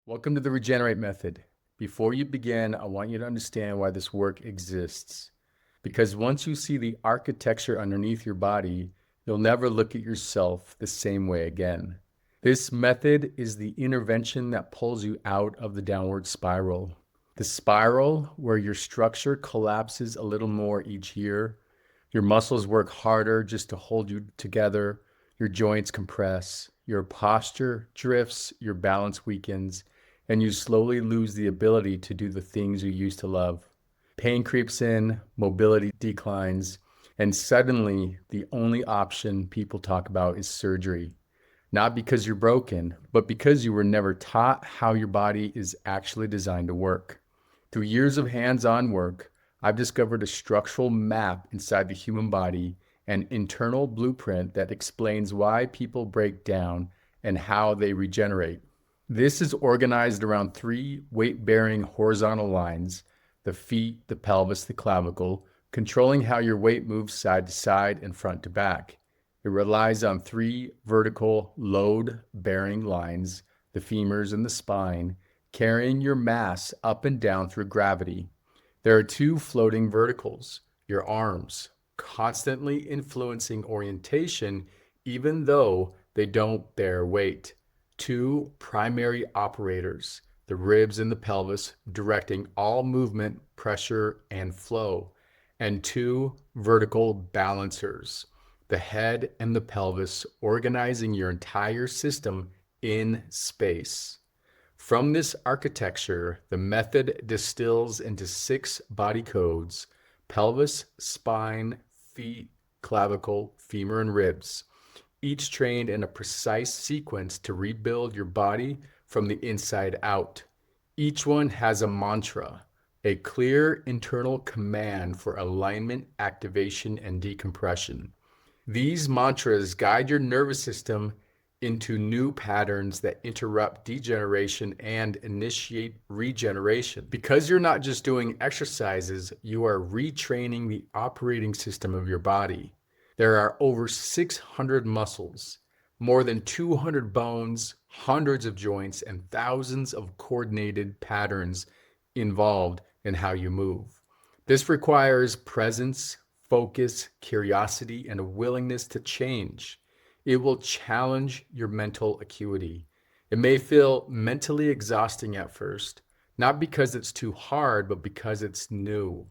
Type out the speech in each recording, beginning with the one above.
Welcome to the Regenerate Method. Before you begin, I want you to understand why this work exists. Because once you see the architecture underneath your body, you'll never look at yourself the same way again. This method is the intervention that pulls you out of the downward spiral. The spiral where your structure collapses a little more each year, your muscles work harder just to hold you together, your joints compress, your posture drifts, your balance weakens, and you slowly lose the ability to do the things you used to love. Pain creeps in, mobility declines, and suddenly the only option people talk about is surgery. Not because you're broken, but because you were never taught how your body is actually designed to work. Through years of hands-on work, I've discovered a structural map inside the human body, an internal blueprint that explains why people break down and how they regenerate. This is organized around three weight-bearing horizontal lines: the feet, the pelvis, the clavicle, controlling how your weight moves side to side and front to back. It relies on three vertical load-bearing lines, the femurs and the spine, carrying your mass up and down through gravity. There are two floating verticals, your arms, constantly influencing orientation even though they don't bear weight. Two primary operators, the ribs and the pelvis, directing all movement, pressure, and flow, and two vertical balancers, the head and the pelvis, organizing your entire system in space. From this architecture, the method distills into 6 body codes: pelvis, spine, feet, clavicle, femur, and ribs, each trained in a precise sequence to rebuild your body from the inside out. Each one has a mantra, a clear internal command for alignment, activation, and decompression. These mantras guide your nervous system into new patterns that interrupt degeneration and initiate regeneration. Because you're not just doing exercises, you are retraining the operating system of your body. There are over 600 muscles, more than 200 bones, hundreds of joints, and thousands of coordinated patterns involved in how you move. This requires presence, focus, curiosity, and a willingness to change. It will challenge your mental acuity. It may feel mentally exhausting at first, not because it's too hard, but because it's new.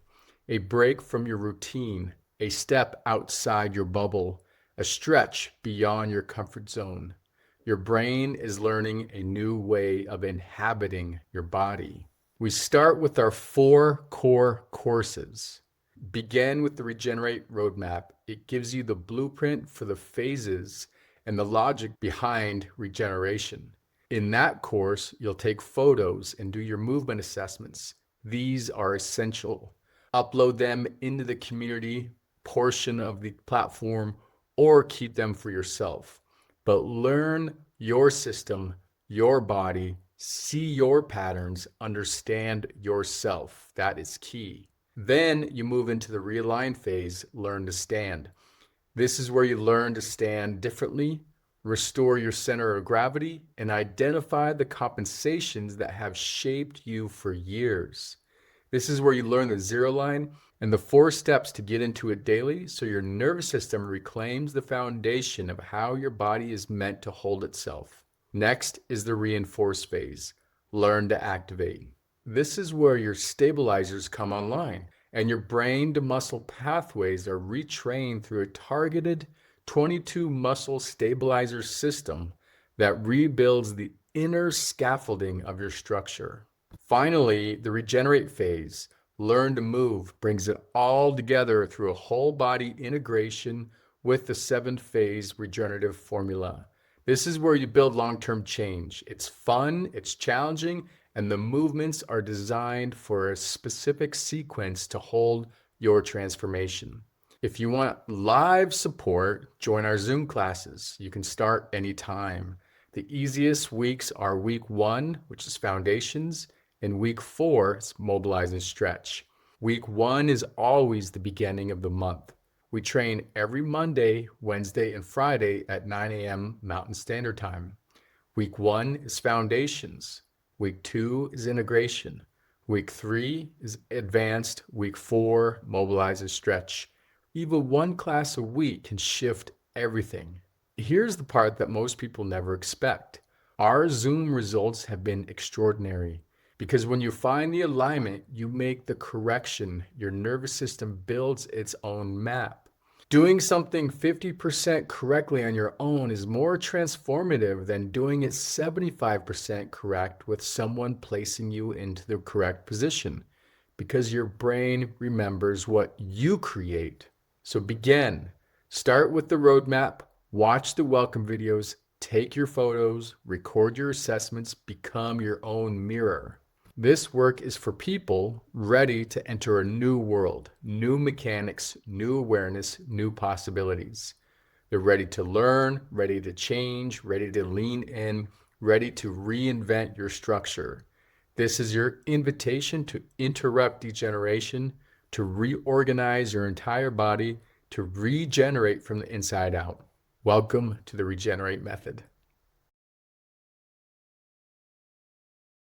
A break from your routine, a step outside your bubble, a stretch beyond your comfort zone. Your brain is learning a new way of inhabiting your body. We start with our 4 core courses. Begin with the Regenerate Roadmap. It gives you the blueprint for the phases and the logic behind regeneration. In that course, you'll take photos and do your movement assessments. These are essential. Upload them into the community portion of the platform or keep them for yourself. But learn your system, your body, see your patterns, understand yourself. That is key. Then you move into the realign phase, learn to stand. This is where you learn to stand differently, restore your center of gravity, and identify the compensations that have shaped you for years. This is where you learn the zero line and the 4 steps to get into it daily so your nervous system reclaims the foundation of how your body is meant to hold itself. Next is the reinforce phase, learn to activate. This is where your stabilizers come online and your brain to muscle pathways are retrained through a targeted 22 muscle stabilizer system that rebuilds the inner scaffolding of your structure. Finally, the regenerate phase, learn to move, brings it all together through a whole body integration with the 7th phase regenerative formula. This is where you build long-term change. It's fun, it's challenging, and the movements are designed for a specific sequence to hold your transformation. If you want live support, join our Zoom classes. You can start anytime. The easiest weeks are week 1, which is foundations, and week 4 is mobilize and stretch. Week 1 is always the beginning of the month. We train every Monday, Wednesday, and Friday at 9 a.m. Mountain Standard Time. Week 1 is foundations. Week 2 is integration. Week 3 is advanced. Week 4, mobilize and stretch. Even one class a week can shift everything. Here's the part that most people never expect. Our Zoom results have been extraordinary because when you find the alignment, you make the correction. Your nervous system builds its own map. Doing something 50% correctly on your own is more transformative than doing it 75% correct with someone placing you into the correct position because your brain remembers what you create. So begin. Start with the roadmap, watch the welcome videos, take your photos, record your assessments, become your own mirror. This work is for people ready to enter a new world, new mechanics, new awareness, new possibilities. They're ready to learn, ready to change, ready to lean in, ready to reinvent your structure. This is your invitation to interrupt degeneration, to reorganize your entire body, to regenerate from the inside out. Welcome to the Regenerate Method.